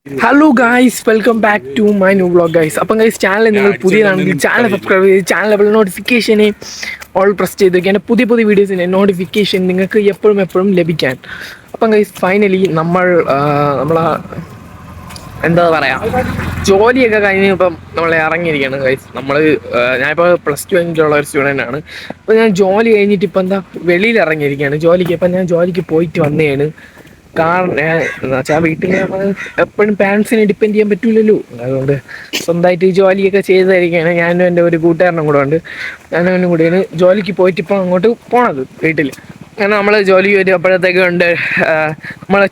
Hello guys, welcome back to my new vlog guys. അപ്പം guys, channel നിങ്ങൾ പുതിയതാണെങ്കിൽ channel subscribe ചെയ്ത് channel നോട്ടിഫിക്കേഷനെ ഓൾ പ്രസ് ചെയ്ത് വയ്ക്കാൻ പുതിയ പുതിയ വീഡിയോസിൻ്റെ നോട്ടിഫിക്കേഷൻ നിങ്ങൾക്ക് എപ്പോഴും ലഭിക്കാൻ. അപ്പം ഗൈസ്, ഫൈനലി നമ്മളെ എന്താ പറയുക, ജോലിയൊക്കെ കഴിഞ്ഞ് ഇപ്പം നമ്മൾ ഇറങ്ങിയിരിക്കുകയാണ് ഗൈസ്. ഞാനിപ്പോൾ +2 കഴിഞ്ഞിട്ടുള്ള ഒരു സ്റ്റുഡൻ്റ് ആണ്. അപ്പോൾ ഞാൻ ജോലി കഴിഞ്ഞിട്ട് ഇപ്പം വെളിയിൽ ഇറങ്ങിയിരിക്കുകയാണ് ജോലിക്ക്. ഇപ്പം ഞാൻ ജോലിക്ക് പോയിട്ട് വന്നതാണ്. കാരണം എന്ന് വെച്ചാൽ വീട്ടിൽ നമ്മൾ എപ്പോഴും പാരൻസിനെ ഡിപ്പെൻഡ് ചെയ്യാൻ പറ്റില്ലല്ലോ. അതുകൊണ്ട് സ്വന്തമായിട്ട് ജോലിയൊക്കെ ചെയ്തായിരിക്കുകയാണ്. ഞാനും എൻ്റെ ഒരു കൂട്ടുകാരനും കൂടെ ഉണ്ട്. ഞാനും കൂടെയാണ് ജോലിക്ക് പോയിട്ട് ഇപ്പം അങ്ങോട്ട് പോണത് വീട്ടിൽ. അങ്ങനെ നമ്മൾ ജോലി വരുമ്പോഴത്തേക്കും ഉണ്ട് നമ്മൾ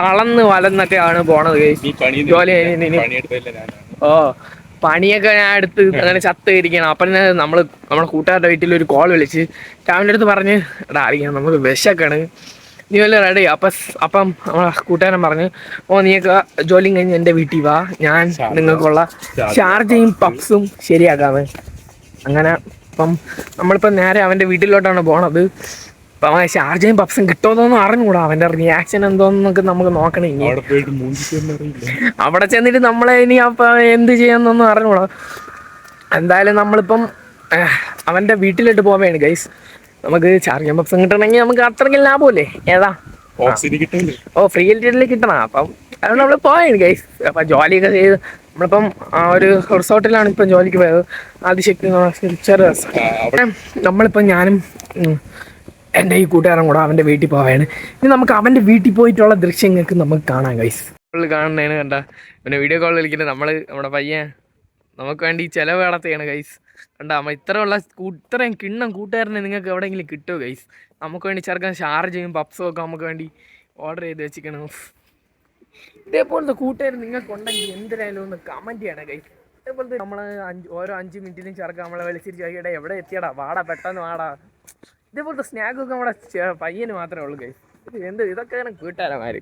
തളർന്ന് വലന്നൊക്കെയാണ് പോണത്. ജോലി പണിയൊക്കെ ഞാൻ എടുത്ത് അങ്ങനെ ചത്ത് ഇരിക്കണം. അപ്പം നമ്മളെ കൂട്ടുകാരുടെ വീട്ടിൽ ഒരു കോൾ വിളിച്ച് രാവിലെ അടുത്ത് പറഞ്ഞ് എടാ അറിയാം നമുക്ക് വിശക്കാണ്, നീ വല്ല റെഡി. അപ്പം നമ്മളെ കൂട്ടുകാരൻ പറഞ്ഞ് നീയൊക്കെ ജോലിയും കഴിഞ്ഞ് എൻ്റെ വീട്ടിൽ വാ, ഞാൻ നിങ്ങൾക്കുള്ള ഷാർജയും പപ്സും ശരിയാക്കാമേ. അങ്ങനെ അപ്പം നമ്മളിപ്പം നേരെ അവൻ്റെ വീട്ടിലോട്ടാണ് പോണത്. അപ്പം അവൻ ഷാർജയും പപ്സും കിട്ടുമെന്നൊന്നും അറിഞ്ഞുകൂടാ. അവൻ്റെ റിയാക്ഷൻ എന്തോന്നൊക്കെ നമുക്ക് നോക്കണം. ഇനി അവിടെ ചെന്നിട്ട് നമ്മളെ ഇനി അപ്പം എന്ത് ചെയ്യാമെന്നൊന്നും അറിഞ്ഞുകൂടാ. എന്തായാലും നമ്മളിപ്പം അവൻ്റെ വീട്ടിലോട്ട് പോവേണ് ഗൈസ്. നമുക്ക് ഷാർജയും പപ്സും കിട്ടണമെങ്കിൽ നമുക്ക് അത്രയ്ക്ക് ലാഭമല്ലേ. ഏതാ ഫ്രീ ആയിട്ട് കിട്ടണം. അപ്പം അതുകൊണ്ട് നമ്മൾ പോയാണ് ഗൈസ്. അപ്പം ജോലിയൊക്കെ ചെയ്ത് നമ്മളിപ്പം ഒരു റിസോർട്ടിലാണ് ഇപ്പം ജോലിക്ക് പോയത്. ആദിശക്തി നമ്മളിപ്പം ഞാനും എൻ്റെ ഈ കൂട്ടുകാരൻ കൂടെ അവൻ്റെ വീട്ടിൽ പോവുകയാണ്. ഇനി നമുക്ക് അവൻ്റെ വീട്ടിൽ പോയിട്ടുള്ള ദൃശ്യങ്ങൾക്ക് നമുക്ക് കാണാം ഗൈസ്. കാണുന്നതാണ് കണ്ട പിന്നെ വീഡിയോ കോൾ വിളിക്കുന്നത് നമ്മുടെ പയ്യൻ നമുക്ക് വേണ്ടി ചിലവ് നടത്തുകയാണ് ഗൈസ്. കണ്ട ഇത്രയും കിണ്ണം കൂട്ടുകാരനെ നിങ്ങൾക്ക് എവിടെയെങ്കിലും കിട്ടുമോ ഗൈസ്? നമുക്ക് വേണ്ടി ചേർക്കാൻ ഷാർജയും പപ്സും ഒക്കെ നമുക്ക് വേണ്ടി ഓർഡർ ചെയ്ത് വെച്ചിരിക്കണം. ഇതേപോലത്തെ കൂട്ടുകാർ നിങ്ങൾക്കുണ്ടെങ്കിൽ എന്തിനായാലും ഒന്ന് കമൻറ്റ് ചെയ്യണം ഗൈസ്. ഇതേപോലത്തെ നമ്മൾ ഓരോ 5 മിനിറ്റിലും ചേർക്കാൻ നമ്മളെ വിളിച്ചിട്ട് ചോദിക്കട്ടെ എവിടെ എത്തിയടാ, വാടാ പെട്ടെന്ന് വാടാ. ഇതേപോലത്തെ സ്നാക്കൊക്കെ നമ്മുടെ പയ്യന് മാത്രമേ ഉള്ളൂ ഗൈസ്. ഇതൊക്കെയാണ് കൂട്ടുകാരന്മാർ.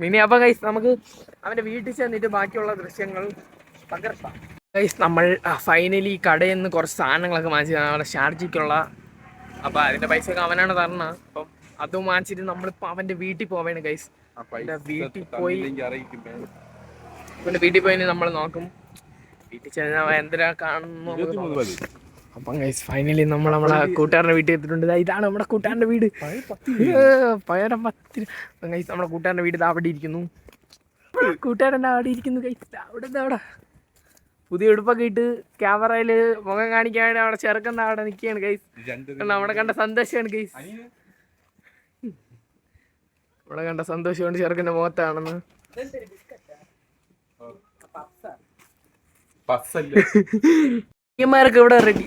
ഇനി അപ്പം ഗൈസ് നമുക്ക് അവൻ്റെ വീട്ടിൽ ചെന്നിട്ട് ബാക്കിയുള്ള ദൃശ്യങ്ങൾ പകർത്താം ഗൈസ്. നമ്മൾ ഫൈനലി കടയിൽ നിന്ന് കുറച്ച് സാധനങ്ങളൊക്കെ വാങ്ങിച്ചു നമ്മുടെ ഷാർജയ്ക്കുള്ള. അപ്പം അതിൻ്റെ പൈസയൊക്കെ അവനാണ് തരണം. അപ്പം അതും വാങ്ങിച്ചിട്ട് നമ്മളിപ്പോൾ അവൻ്റെ വീട്ടിൽ പോവേണ് ഗൈസ്. വീട്ടിൽ പോയി നമ്മൾ നോക്കും. വീട്ടിൽ ചെന്നാൽ എന്തിനാ കാണുന്നു. അപ്പം ഗൈസ് ഫൈനലി നമ്മളെ കൂട്ടുകാരൻ്റെ വീട്ടിൽ എത്തിയിട്ടുണ്ട്. ഇതാണ് നമ്മുടെ കൂട്ടുകാരൻ്റെ വീട്, പയരം 10. ഗൈസ് നമ്മുടെ കൂട്ടുകാരൻ്റെ വീട് അവിടെ ഇരിക്കുന്നു. കൂട്ടുകാരൻ്റെ അവിടെ ഇരിക്കുന്നു ഗൈസ്. അവിടെ പുതിയ ഉടുപ്പൊക്കെ ഇട്ട് ക്യാമറയിൽ മുഖം കാണിക്കാൻ വേണ്ടി അവിടെ ചെറുക്കുന്ന അവിടെ നിൽക്കുകയാണ് ഗൈസ്. അവിടെ കണ്ട സന്തോഷമാണ് ഗൈസ്. അവിടെ കണ്ട സന്തോഷം കൊണ്ട് ചെറുക്കൻ്റെ മുഖത്താണെന്ന്. പയ്യന്മാരൊക്കെ ഇവിടെ റെഡി.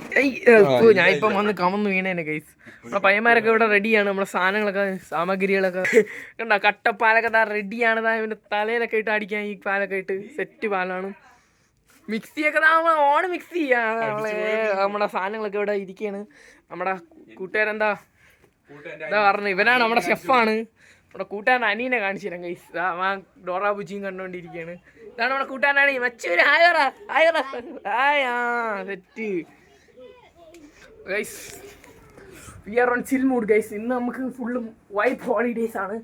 ഞാൻ ഇപ്പം വന്ന് കമന്ന് വീണേനെ ഗൈസ്. നമ്മുടെ പയ്യന്മാരൊക്കെ ഇവിടെ റെഡിയാണ്. നമ്മുടെ സാമഗ്രികളൊക്കെ കണ്ട കട്ടപ്പാലൊക്കെ റെഡിയാണ്. ഇവൻ്റെ തലയിലൊക്കെ ഇട്ട് അടിക്കാൻ ഈ പാലൊക്കെ ഇട്ട് സെറ്റ് പാലാണ്. മിക്സിയൊക്കെ ഓണ് മിക്സ് ചെയ്യാം. നമ്മുടെ സാധനങ്ങളൊക്കെ ഇവിടെ ഇരിക്കുകയാണ്. നമ്മുടെ കൂട്ടുകാരെന്താ പറഞ്ഞു, ഇവനാണ് നമ്മുടെ ഷെഫാണ്. നമ്മുടെ കൂട്ടുകാരൻ അനീനെ കാണിച്ചു തരാം ഗൈസ്. ഡോറാ ബുജിയും കണ്ടുകൊണ്ടിരിക്കുകയാണ്. ഇതാണ് നമ്മുടെ കൂട്ടുകാരനാണ് മച്ചൂര്. Set guys. We are on chill mood guys. ഇന്ന് നമുക്ക് ഫുള്ളും വൈബ് ഹോളിഡേയ്സ് ആണ്.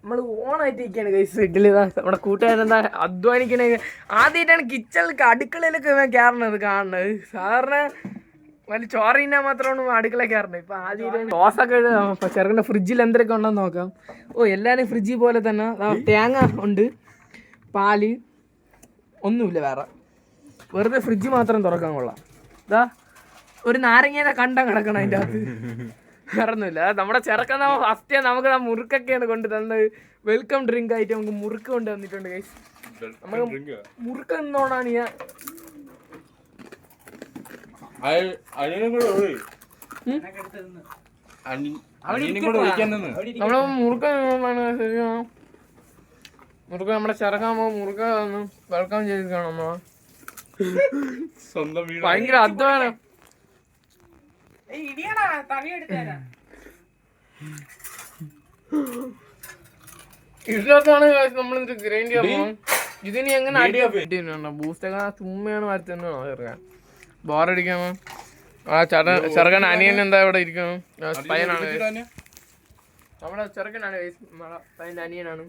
നമ്മൾ ഓണായിട്ട് ഇരിക്കുകയാണ് ഗൈസ് വീട്ടിൽ. നമ്മുടെ കൂട്ടുകാരെന്താ അധ്വാനിക്കണേ. ആദ്യമായിട്ടാണ് കിച്ചണിലൊക്കെ അടുക്കളയിലൊക്കെ കാണുന്നത്. സാധാരണ വല്ല ചോറ് തിന്നാൻ മാത്രമാണ് അടുക്കള കയറുന്നത്. ഇപ്പം ആദ്യം ദോശയൊക്കെ ചെറുക്കൻ്റെ ഫ്രിഡ്ജിൽ എന്തൊക്കെ ഉണ്ടെന്ന് നോക്കാം. എല്ലാവരും ഫ്രിഡ്ജിൽ പോലെ തന്നെ തേങ്ങ ഉണ്ട്, പാല് ഒന്നുമില്ല വേറെ. വെറുതെ ഫ്രിഡ്ജ് മാത്രം തുറക്കാൻ കൊള്ളാം. ഒരു നാരങ്ങേനെ കണ്ടം കിടക്കണം അതിൻ്റെ അകത്ത്. വേറൊന്നുമില്ല. നമ്മുടെ ചെറുക്കൻ ഫസ്റ്റ് നമുക്ക് മുറുക്കൊക്കെയാണ് കൊണ്ട് തന്നത്. വെൽക്കം ഡ്രിങ്ക് ആയിട്ട് നമുക്ക് മുറുക്ക് കൊണ്ട് തന്നിട്ടുണ്ട് ഗൈസ്. നമുക്ക് മുറുക്ക് നിന്നോണാണ് ഞാൻ നമ്മളെ മുറുക്ക നമ്മുടെ ചെറുക്കാകുമ്പോ മുറുക്ക വെൽക്കം ചെയ്തിരിക്കണം. നമ്മളെ ഭയങ്കര അധ്വാനം. ഇതിനകത്താണ് നമ്മൾ ഗ്രൈൻഡ് ചെയ്യാൻ. ഇതിന് എങ്ങനെ ബൂസ്റ്റൊക്കെ ചുമ്മയാണ് വരുത്തുന്നോ ചെറുക്കാൻ ബോറടിക്കാമോ. ചെറുക്കൻ അനിയൻ എന്താ ഇവിടെ ഇരിക്കണം. പയ്യനാണ് നമ്മുടെ ചെറുക്കനാണ് പയ്യൻ്റെ അനിയനാണ്.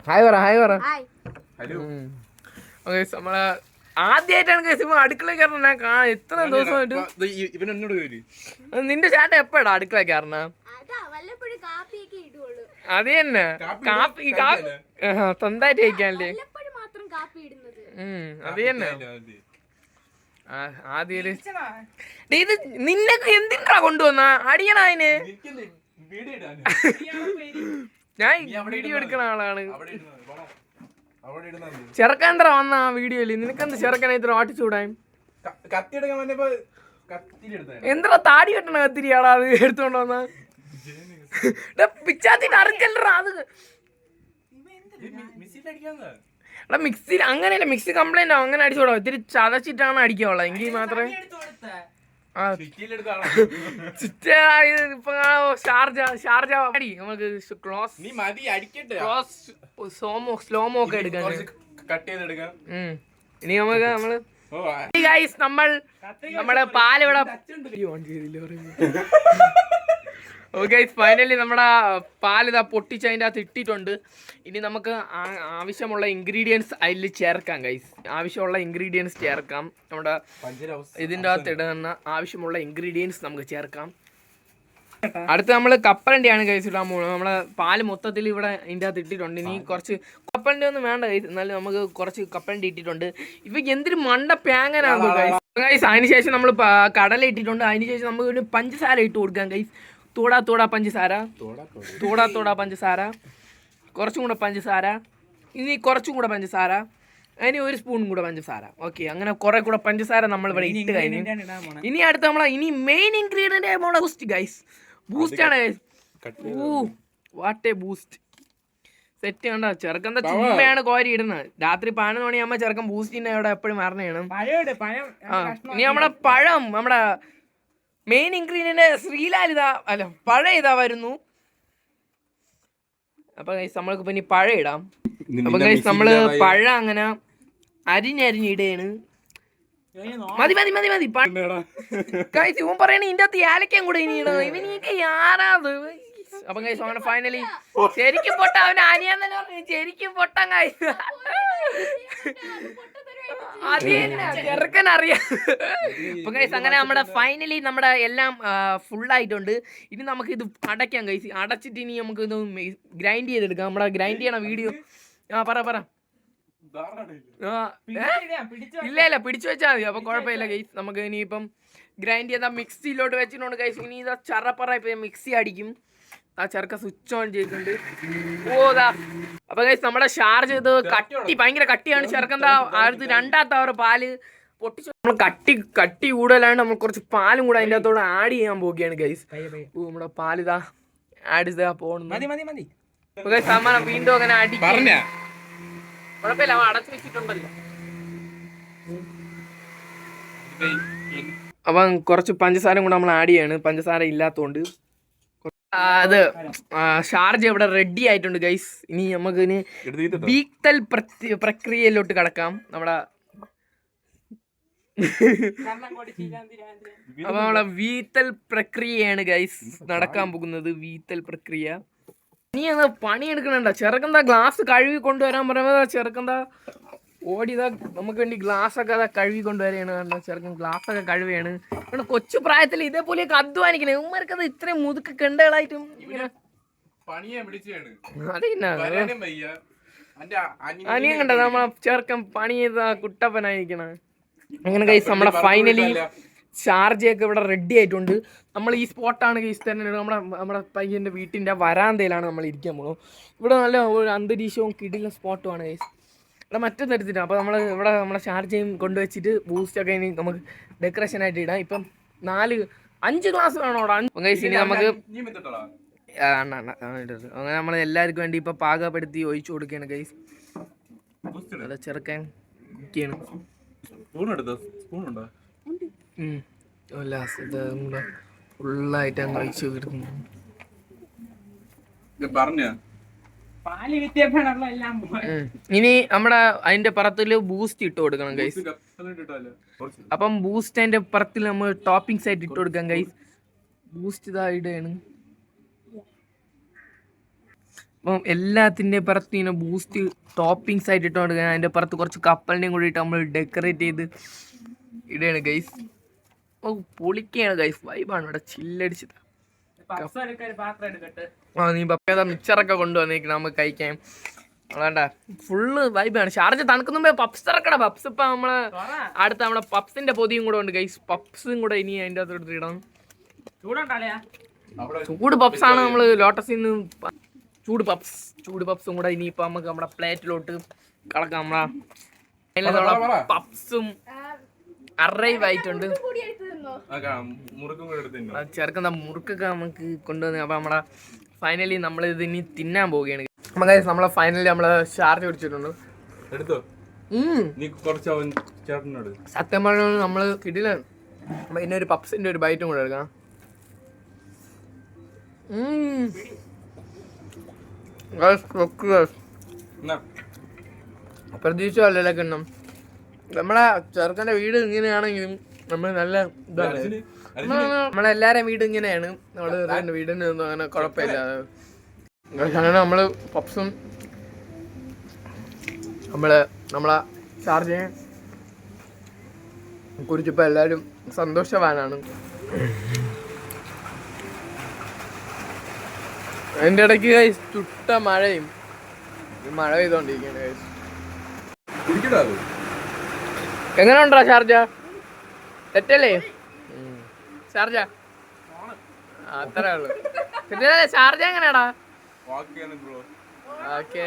ഹായ് പറ ഹായ് പറ. ഹലോ നമ്മളെ ആദ്യമായിട്ടാണ് കേസ് അടുക്കള കയറണ ഞാൻ കാണാൻ എത്ര ദിവസമായിട്ട്. നിന്റെ ചേട്ടൻ എപ്പോഴാ അടുക്കള കയറണ? അത് തന്നെ കാപ്പി സ്വന്തമായിട്ട് കഴിക്കാനല്ലേ. അത് തന്നെ ആദ്യം ഇത് നിന്നൊക്കെ എന്തിനാ കൊണ്ടുവന്ന അടിയണ അതിന്. ഞാൻ വീഡിയോ എടുക്കണ ആളാണ്. ചെറുക്കന്തറ വന്ന ആ വീഡിയോയില് നിനക്കെന്ത് ചെറുക്കനെ ഇത്ര ഓട്ടിച്ചൂടാൻ? എന്താ താടി കെട്ടണ കത്തിരിയാളാ അത് എടുത്തോണ്ട് വന്ന പിച്ചാത്തിന്റെ അറിഞ്ഞല്ലടാ അത്. എടാ മിക്സി അങ്ങനെയല്ല, മിക്സി കംപ്ലൈന്റ് ആവും, അങ്ങനെ അടിച്ചോളാം. ഇത്തിരി ചതച്ചിട്ടാണ് അടിക്കാവുള്ളത് എങ്കിൽ മാത്രമേ. നമുക്ക് സ്ലോമോ ഒക്കെ എടുക്കാൻ. ഇനി നമ്മള് നമ്മുടെ പാലിവിടെ ഫൈനലി നമ്മുടെ പാലിതാ പൊട്ടിച്ച് അതിൻ്റെ അകത്ത് ഇട്ടിട്ടുണ്ട്. ഇനി നമുക്ക് ആവശ്യമുള്ള ഇൻഗ്രീഡിയൻസ് അതിൽ ചേർക്കാം ഗൈസ്. ആവശ്യമുള്ള ഇൻഗ്രീഡിയൻസ് ചേർക്കാം. നമ്മുടെ ഇതിൻ്റെ അകത്ത് ഇടുന്ന ആവശ്യമുള്ള ഇൻഗ്രീഡിയൻസ് നമുക്ക് ചേർക്കാം. അടുത്ത് നമ്മൾ കപ്പലണ്ടിയാണ് ഗൈസ് ഇടാൻ പോകുന്നത്. നമ്മളെ പാല് മൊത്തത്തിൽ ഇവിടെ ഇതിൻ്റെ അകത്ത് ഇട്ടിട്ടുണ്ട്. ഇനി കുറച്ച് കപ്പലണ്ടി ഒന്നും വേണ്ട ഗൈസ്, എന്നാലും നമുക്ക് കുറച്ച് കപ്പലണ്ടി ഇട്ടിട്ടുണ്ട്. ഇവയ്ക്ക് എന്തൊരു മണ്ട പാങ്ങനാണ് ഗൈസ്. അതിനുശേഷം നമ്മൾ കടല ഇട്ടിട്ടുണ്ട്. അതിനുശേഷം നമുക്ക് ഒരു പഞ്ചസാര ഇട്ട് കൊടുക്കാം ഗൈസ്. തോടാ പഞ്ചസാര, തോടാ പഞ്ചസാര, കുറച്ചും കൂടെ പഞ്ചസാര, ഇനി കുറച്ചും കൂടെ പഞ്ചസാര, അതിന് ഒരു സ്പൂൺ കൂടെ പഞ്ചസാര. ഓക്കെ, അങ്ങനെ കുറെ കൂടെ പഞ്ചസാര നമ്മൾ ഇവിടെ ഇട്ട് കഴിഞ്ഞു. ഇനി അടുത്ത് നമ്മളെ ഇനി main ingredient boost guys. Boost ആണ് guys. What a boost. Set കണ്ട ചെറുക്കന്താ ചുമ്മയാണ് കോരി ഇടുന്നത്. രാത്രി 11 മണിയാകുമ്പോ ചെറുക്കൻ ബൂസ്റ്റിന്റെ അവിടെ എപ്പോഴും മരണയാണ്. ഇനി നമ്മുടെ പഴം, നമ്മുടെ മെയിൻ ഇൻഗ്രീഡിയന്റ് ശ്രീലാൽ ഇതാ അല്ല പഴം ഇതാ വരുന്നു. അപ്പൊ ഗൈസ് നമ്മൾക്ക് ഇനി പഴം ഇടാം. അപ്പൊ ഗൈസ് നമ്മള് പഴം അങ്ങനെ അരിഞ്ഞിടയാണ്. മതി ഗൈസ്, ഇവൻ പറയണ ഇതിന്റെ അകത്ത് ഏലക്കയും കൂടെ ഇനി ഇടണം. ഇവനൊക്കെ ആരാത്. അപ്പൊ ഗൈസ് അങ്ങനെ ഫൈനലി ശരിക്കും പൊട്ട അവന് അനിയാന്നല്ലോ ശരിക്കും പൊട്ടാൻ ഗൈസ്. ചെറുക്കൻ അറിയാം. അപ്പൊ ഗൈസ് അങ്ങനെ നമ്മുടെ ഫൈനലി നമ്മുടെ എല്ലാം ഫുള്ളായിട്ടുണ്ട്. ഇനി നമുക്ക് ഇത് അടയ്ക്കാം ഗൈസ്. അടച്ചിട്ട് ഇനി നമുക്ക് ഇത് ഗ്രൈൻഡ് ചെയ്തെടുക്കാം. നമ്മുടെ ഗ്രൈൻഡ് ചെയ്യണ വീഡിയോ പറ. ഇല്ല പിടിച്ചു വെച്ചാൽ മതി. അപ്പൊ കുഴപ്പമില്ല ഗൈസ്. നമുക്ക് ഇനിയിപ്പം ഗ്രൈൻഡ് ചെയ്താൽ മിക്സിയിലോട്ട് വെച്ചിട്ടുണ്ട് ഗൈസ്. ഇനി ഇതാ ചറപ്പറ ഇപ്പൊ മിക്സി അടിക്കും. ആ ചെറുക്ക സ്വിച്ച് ഓൺ ചെയ്തിട്ടുണ്ട്. അപ്പൊ ഗൈസ് നമ്മുടെ ഷാർജ് ഇത് ഭയങ്കര കട്ടിയാണ്. ചെറുക്കന്താ അടുത്ത് രണ്ടാമത്തെ അവർ പാല് പൊട്ടിച്ച് നമ്മൾ കട്ടി കൂടുതലാണ്. നമ്മൾ കുറച്ച് പാലും കൂടെ അതിൻ്റെ അകത്തോടെ ആഡ് ചെയ്യാൻ പോവുകയാണ് ഗൈസ്. നമ്മുടെ പാലിതാ ആഡ് ചെയ്താ പോകുന്നു. സമ്മാനം വീണ്ടും അങ്ങനെ അടിക്കും. കുഴപ്പമില്ല, അവൻ അടച്ചു വെച്ചിട്ടുണ്ടല്ലോ. അപ്പം കുറച്ച് പഞ്ചസാര കൂടെ നമ്മൾ ആഡ് ചെയ്യാണ്, പഞ്ചസാര ഇല്ലാത്തതുകൊണ്ട്. അത് ഷാർജ ഇവിടെ റെഡി ആയിട്ടുണ്ട് ഗൈസ്. ഇനി നമുക്ക് ഇനി വീത്തൽ പ്രക്രിയയിലോട്ട് കടക്കാം. നമ്മുടെ അപ്പൊ നമ്മളെ വീത്തൽ പ്രക്രിയയാണ് ഗൈസ് നടക്കാൻ പോകുന്നത്. വീത്തൽ പ്രക്രിയ. ഇനി അത് പണിയെടുക്കണണ്ട. ചെറുക്കന്താ ഗ്ലാസ് കഴുകി കൊണ്ടുവരാൻ പറയുമ്പോൾ ചെറുക്കന്താ ഓടിയതാ നമുക്ക് വേണ്ടി ഗ്ലാസ് ഒക്കെ അതാ കഴുകി കൊണ്ടുവരികയാണ്. കണ്ടോ ചെറുക്കൻ ഗ്ലാസ് ഒക്കെ കഴുകുകയാണ്. കാരണം കൊച്ചു പ്രായത്തിൽ ഇതേപോലെയൊക്കെ അധ്വാനിക്കണേ. ഉമ്മർക്കത് ഇത്രയും മുതുക്ക് കണ്ടകളായിട്ടും ഇങ്ങനെ അനിയൻ കണ്ടത് നമ്മളെ ചെറുക്കൻ പണി ചെയ്ത കുട്ടപ്പനായിരിക്കണ. അങ്ങനെ ഗൈസ് നമ്മുടെ ഫൈനലി ഷാർജയൊക്കെ ഇവിടെ റെഡി ആയിട്ടുണ്ട്. നമ്മൾ ഈ സ്പോട്ടാണ് ഗൈസ് തന്നെ നമ്മുടെ പയ്യൻ്റെ വീട്ടിൻ്റെ വരാന്തയിലാണ് നമ്മൾ ഇരിക്കാൻ പോകുന്നത്. ഇവിടെ നല്ല ഒരു അന്തരീക്ഷവും കിടില സ്പോട്ടുമാണ് ഗൈസ്. ഇവിടെ മറ്റൊന്നും എടുത്തിട്ട് അപ്പോൾ നമ്മൾ ഇവിടെ നമ്മളെ ഷാർജയും കൊണ്ടുവച്ചിട്ട് ബൂസ്റ്റൊക്കെ ഇനി നമുക്ക് ഡെക്കറേഷനായിട്ട് ഇടാം. ഇപ്പം 5 ഗ്ലാസ് വേണോടാ ഗൈസ്. ഇനി നമുക്ക് അങ്ങനെ നമ്മൾ എല്ലാവർക്കും വേണ്ടി ഇപ്പം പാകപ്പെടുത്തി ഒഴിച്ചു കൊടുക്കുകയാണ് ഗൈസ്. അതെ ചെറുക്കൻ കുക്കിയാണ്. ഫുള്ളായിട്ട് അങ്ങ് ഒഴിച്ചു കിട്ടുന്നു. ഇനി നമ്മുടെ അതിന്റെ പുറത്തില് ബൂസ്റ്റ് ഇട്ട് കൊടുക്കണം ഗൈസ്. അപ്പം ബൂസ്റ്റ് അതിന്റെ പുറത്തിൽ നമ്മൾ ടോപ്പിംഗ്സ് ആയിട്ട് ഇട്ട് കൊടുക്കാം ഗൈസ്. ബൂസ്റ്റ് ഇതാ ഇടുകയാണ്. അപ്പം എല്ലാത്തിൻ്റെ പുറത്ത് ഇങ്ങനെ ബൂസ്റ്റ് ടോപ്പിങ്സ് ആയിട്ട് ഇട്ടുകൊണ്ട് അതിൻ്റെ പുറത്ത് കുറച്ച് കപ്പലിൻ്റെയും കൂടി ഇട്ട് നമ്മൾ ഡെക്കറേറ്റ് ചെയ്ത് ഇടുകയാണ് ഗൈസ്. ഓ പൊളിക്കുകയാണ് ഗൈസ്. വൈബാണ് ഇവിടെ ചില്ലടിച്ചത്. നീ പപ്പേതാ മിച്ചറൊക്കെ കൊണ്ടുവന്നേക്കണം നമുക്ക് കഴിക്കാൻ. വേണ്ട ഫുള്ള് വൈബാണ്. ഷാർജ തണുക്കുന്ന മുമ്പേ പപ്സ് ഇറക്കണം. പപ്സ് ഇപ്പം നമ്മള് അടുത്ത നമ്മുടെ പപ്സിന്റെ പൊതിയും കൂടെ ഉണ്ട് ഗൈസ്. പപ്സും കൂടെ ഇനി അതിൻ്റെ അകത്ത് എടുത്ത് ഇടണം. ചൂട് പപ്സാണ് നമ്മള് ലോട്ടസിൽ നിന്ന്. ചൂട് പപ്സും കൂടെ ഇനിയിപ്പോൾ നമുക്ക് നമ്മുടെ പ്ലേറ്റിലോട്ട് കളക്കാം. നമ്മളെ പപ്സും അറൈവ് ആയിട്ടുണ്ട്. ചെറുക്കുന്ന മുറുക്കൊക്കെ നമുക്ക് കൊണ്ടുവന്ന്. അപ്പം നമ്മളെ ഫൈനലി നമ്മൾ ഇത് ഇനി തിന്നാൻ പോവുകയാണ്. നമുക്ക് നമ്മളെ ഫൈനലി നമ്മളെ ഷാർജ പിടിച്ചിട്ടുണ്ട്. സത്യം പറഞ്ഞ നമ്മള് കിടിലാണ്. പിന്നെ ഒരു പപ്സിന്റെ ഒരു ബൈറ്റും കൂടെ എടുക്കാം. പ്രതീക്ഷയല്ലേ കിണ്ണം. നമ്മളെ ചെറുക്കൻ്റെ വീട് ഇങ്ങനെയാണെങ്കിലും നമ്മൾ നല്ല ഇതാണ്. നമ്മളെല്ലാവരും വീട് ഇങ്ങനെയാണ്. നമ്മൾ വീടിന് ഒന്നും അങ്ങനെ കുഴപ്പമില്ല. അങ്ങനെ നമ്മൾ പപ്സും നമ്മളെ ഷാർജയെ കുറിച്ചിപ്പോൾ എല്ലാവരും സന്തോഷവാനാണ്. അതിൻ്റെ ഇടയ്ക്ക് ചുട്ട മഴയും മഴ പെയ്തോണ്ടിരിക്കുകയാണ്. എങ്ങനെ ഉണ്ടോ ഷാർജ? തെറ്റല്ലേ ഷാർജ? അത്രേ ഉള്ളു. ഷാർജ എങ്ങനെയാടാ? ഓക്കെ